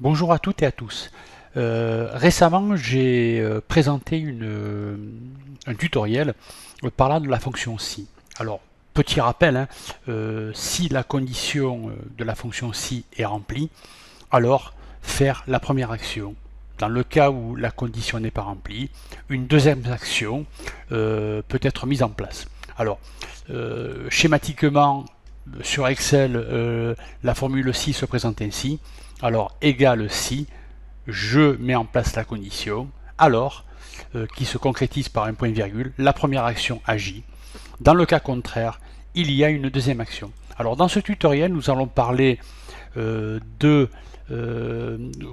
Bonjour à toutes et à tous. Récemment, j'ai présenté un tutoriel parlant de la fonction si. Alors, petit rappel, hein, si la condition de la fonction si est remplie, alors faire la première action. Dans le cas où la condition n'est pas remplie, une deuxième action peut être mise en place. Alors, schématiquement, sur Excel, la formule si se présente ainsi. Alors, égale si, je mets en place la condition, alors, qui se concrétise par un point-virgule, la première action agit. Dans le cas contraire, il y a une deuxième action. Alors, dans ce tutoriel, nous allons parler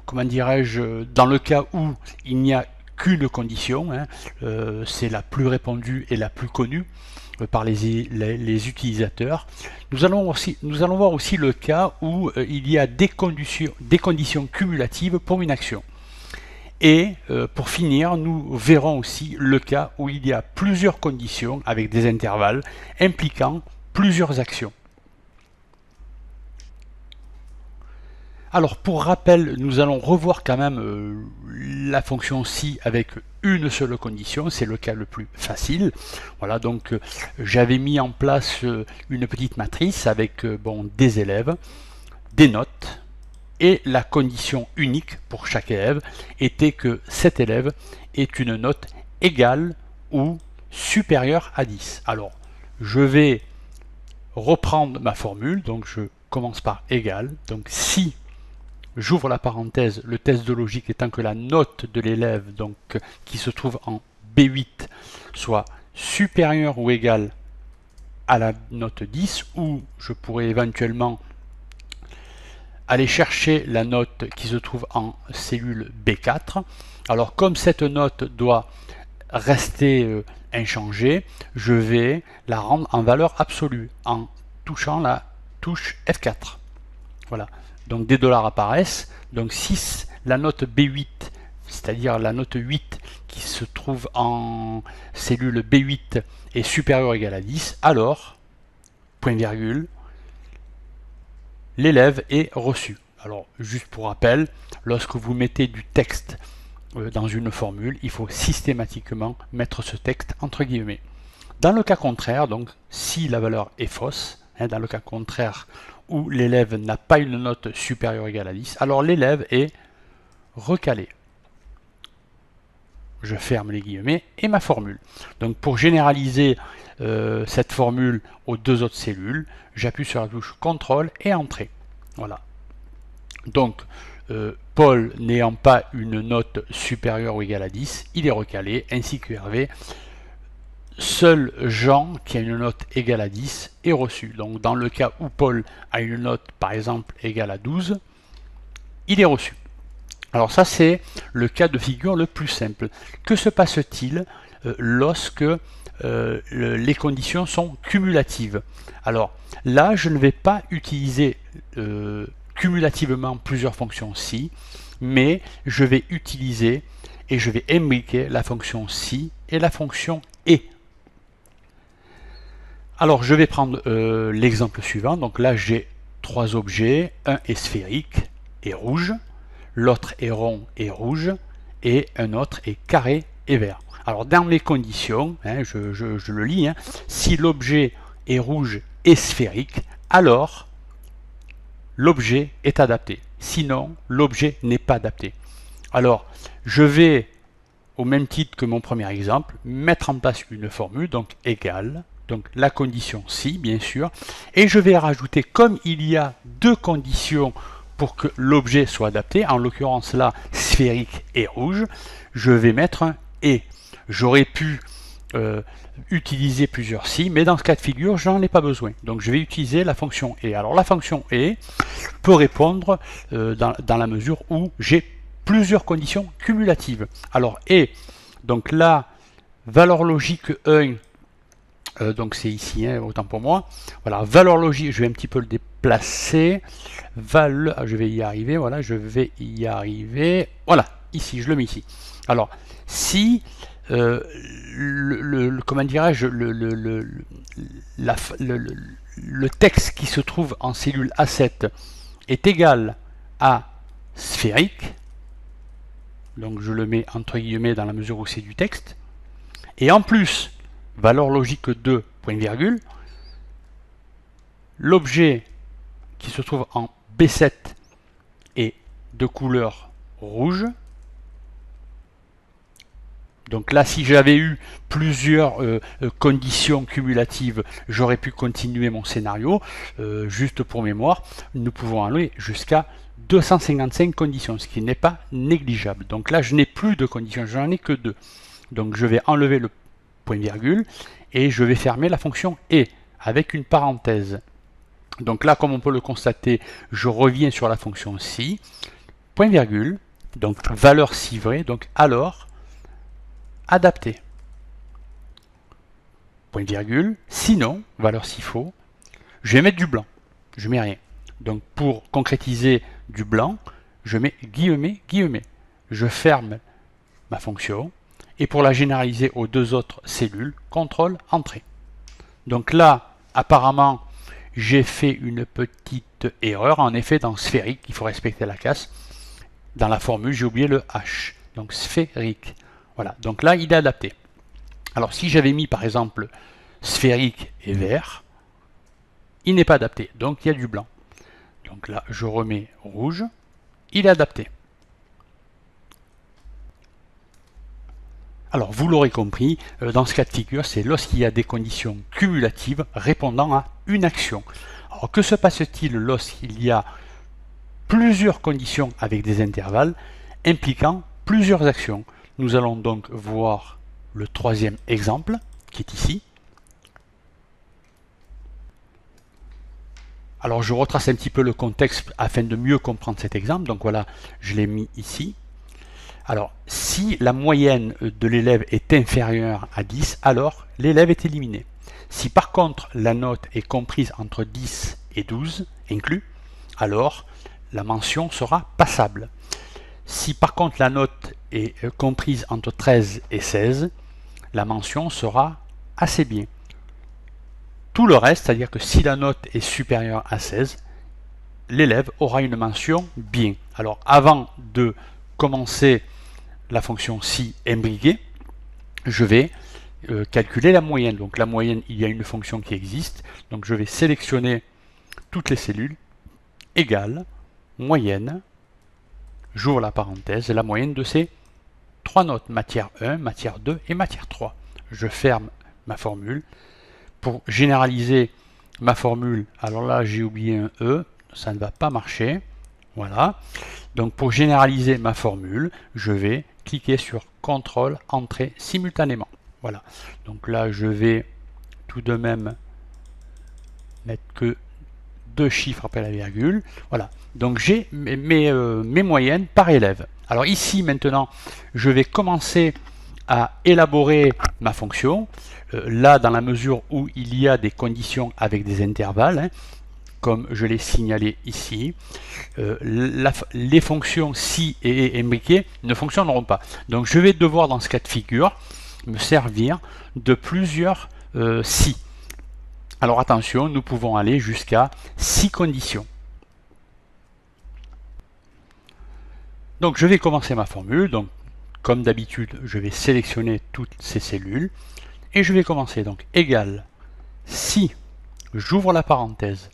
comment dirais-je, dans le cas où il n'y a qu'une condition, hein, c'est la plus répandue et la plus connue par les utilisateurs. Nous allons voir aussi le cas où il y a des conditions cumulatives pour une action. Et pour finir, nous verrons aussi le cas où il y a plusieurs conditions avec des intervalles impliquant plusieurs actions. Alors pour rappel, nous allons revoir quand même la fonction si avec une seule condition, c'est le cas le plus facile. Voilà, donc j'avais mis en place une petite matrice avec des élèves, des notes, et la condition unique pour chaque élève était que cet élève ait une note égale ou supérieure à 10. Alors je vais reprendre ma formule, donc je commence par égal, donc si j'ouvre la parenthèse, le test de logique étant que la note de l'élève donc qui se trouve en B8 soit supérieure ou égale à la note 10, ou je pourrais éventuellement aller chercher la note qui se trouve en cellule B4. Alors comme cette note doit rester inchangée, je vais la rendre en valeur absolue en touchant la touche F4. Voilà. Donc des dollars apparaissent. Donc si la note B8, c'est-à-dire la note 8 qui se trouve en cellule B8 est supérieure ou égale à 10, alors, point virgule, l'élève est reçu. Alors, juste pour rappel, lorsque vous mettez du texte dans une formule, il faut systématiquement mettre ce texte entre guillemets. Dans le cas contraire, donc si la valeur est fausse, dans le cas contraire où l'élève n'a pas une note supérieure ou égale à 10, alors l'élève est recalé. Je ferme les guillemets et ma formule. Donc pour généraliser cette formule aux deux autres cellules, j'appuie sur la touche CTRL et Entrée. Voilà. Donc Paul n'ayant pas une note supérieure ou égale à 10, il est recalé, ainsi que Hervé. Seul Jean, qui a une note égale à 10, est reçu. Donc dans le cas où Paul a une note par exemple égale à 12, il est reçu. Alors ça c'est le cas de figure le plus simple. Que se passe-t-il lorsque les conditions sont cumulatives? Alors là je ne vais pas utiliser cumulativement plusieurs fonctions si, mais je vais utiliser et je vais imbriquer la fonction si et la fonction et. Alors je vais prendre l'exemple suivant. Donc là j'ai trois objets, un est sphérique et rouge, l'autre est rond et rouge, et un autre est carré et vert. Alors dans mes conditions, je le lis, si l'objet est rouge et sphérique, alors l'objet est adapté. Sinon, l'objet n'est pas adapté. Alors, je vais, au même titre que mon premier exemple, mettre en place une formule, donc égale, donc la condition si, bien sûr, et je vais rajouter, comme il y a deux conditions pour que l'objet soit adapté, en l'occurrence là, sphérique et rouge, je vais mettre un et. J'aurais pu utiliser plusieurs si, mais dans ce cas de figure, j'en ai pas besoin. Donc je vais utiliser la fonction et. Alors la fonction et peut répondre dans la mesure où j'ai plusieurs conditions cumulatives. Alors et, donc là, valeur logique 1, donc c'est ici, autant pour moi. Voilà, valeur logique, je vais un petit peu le déplacer. Je vais y arriver, voilà, je vais y arriver. Voilà, ici, je le mets ici. Alors, si comment dirais-je, le texte qui se trouve en cellule A7 est égal à sphérique, donc je le mets entre guillemets dans la mesure où c'est du texte, et en plus, valeur logique 2, point virgule, l'objet qui se trouve en B7 est de couleur rouge. Donc là, si j'avais eu plusieurs conditions cumulatives, j'aurais pu continuer mon scénario. Juste pour mémoire, nous pouvons aller jusqu'à 255 conditions, ce qui n'est pas négligeable. Donc là, je n'ai plus de conditions, j'en ai que 2. Donc je vais enlever le point virgule et je vais fermer la fonction et avec une parenthèse. Donc là, comme on peut le constater, je reviens sur la fonction si, point virgule, donc valeur si vraie, donc alors adapté. Point virgule, sinon, valeur si faux, je vais mettre du blanc, je mets rien. Donc pour concrétiser du blanc, je mets guillemets, guillemets. Je ferme ma fonction et pour la généraliser aux deux autres cellules, CTRL entrée. Donc là, apparemment, j'ai fait une petite erreur. En effet, dans sphérique, il faut respecter la casse. Dans la formule, j'ai oublié le H. Donc sphérique. Voilà, donc là, il est adapté. Alors, si j'avais mis, par exemple, sphérique et vert, il n'est pas adapté. Donc, il y a du blanc. Donc là, je remets rouge. Il est adapté. Alors, vous l'aurez compris, dans ce cas de figure, c'est lorsqu'il y a des conditions cumulatives répondant à une action. Alors, que se passe-t-il lorsqu'il y a plusieurs conditions avec des intervalles impliquant plusieurs actions? Nous allons donc voir le troisième exemple, qui est ici. Alors, je retrace un petit peu le contexte afin de mieux comprendre cet exemple. Donc voilà, je l'ai mis ici. Alors, si la moyenne de l'élève est inférieure à 10, alors l'élève est éliminé. Si par contre la note est comprise entre 10 et 12 inclus, alors la mention sera passable. Si par contre la note est comprise entre 13 et 16, la mention sera assez bien. Tout le reste, c'est-à-dire que si la note est supérieure à 16, l'élève aura une mention bien. Alors avant de commencer la fonction si imbriquée, je vais calculer la moyenne. Donc la moyenne, il y a une fonction qui existe. Donc je vais sélectionner toutes les cellules, égale, moyenne, j'ouvre la parenthèse, la moyenne de ces trois notes, matière 1, matière 2 et matière 3. Je ferme ma formule. Pour généraliser ma formule, alors là j'ai oublié un E, ça ne va pas marcher. Voilà. Donc pour généraliser ma formule, je vais cliquer sur CTRL Entrée simultanément. Voilà. Donc là, je vais tout de même mettre que 2 chiffres après la virgule. Voilà. Donc j'ai mes moyennes par élève. Alors ici, maintenant, je vais commencer à élaborer ma fonction. Là, dans la mesure où il y a des conditions avec des intervalles, hein, comme je l'ai signalé ici, les fonctions si et imbriquées ne fonctionneront pas. Donc je vais devoir, dans ce cas de figure, me servir de plusieurs si. Alors attention, nous pouvons aller jusqu'à 6 conditions. Donc je vais commencer ma formule. Donc comme d'habitude, je vais sélectionner toutes ces cellules et je vais commencer. Donc égale si, j'ouvre la parenthèse,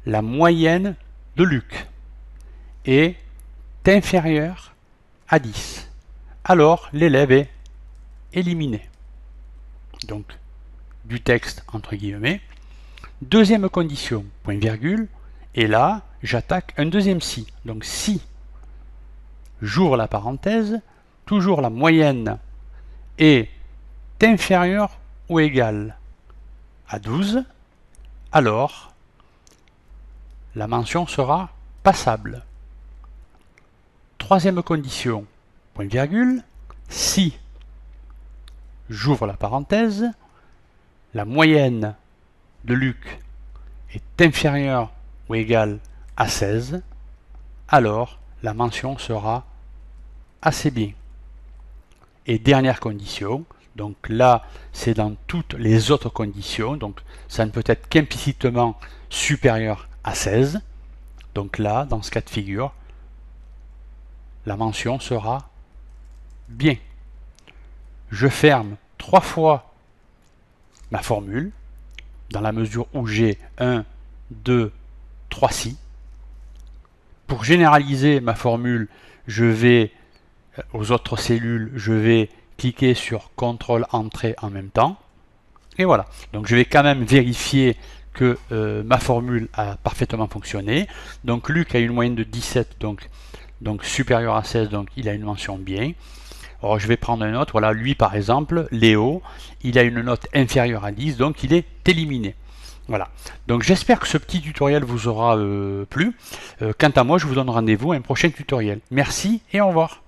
la moyenne de Luc est inférieure à 10. Alors l'élève est éliminé. Donc du texte entre guillemets. Deuxième condition, point virgule, et là j'attaque un deuxième si. Donc si, j'ouvre la parenthèse, toujours la moyenne est inférieure ou égale à 12, alors la mention sera passable. Troisième condition, point virgule, si, j'ouvre la parenthèse, la moyenne de Luc est inférieure ou égale à 16, alors la mention sera assez bien. Et dernière condition, donc là c'est dans toutes les autres conditions, donc ça ne peut être qu'implicitement supérieur à 16, donc là dans ce cas de figure, la mention sera bien. Je ferme 3 fois ma formule, dans la mesure où j'ai 1, 2, 3 si. Pour généraliser ma formule, je vais aux autres cellules, je vais cliquer sur CTRL Entrée en même temps. Et voilà. Donc je vais quand même vérifier que ma formule a parfaitement fonctionné. Donc Luc a une moyenne de 17, donc supérieur à 16, donc il a une mention bien. Alors je vais prendre un autre, voilà, lui par exemple, Léo, il a une note inférieure à 10, donc il est éliminé. Voilà, donc j'espère que ce petit tutoriel vous aura plu. Quant à moi, je vous donne rendez-vous à un prochain tutoriel. Merci et au revoir.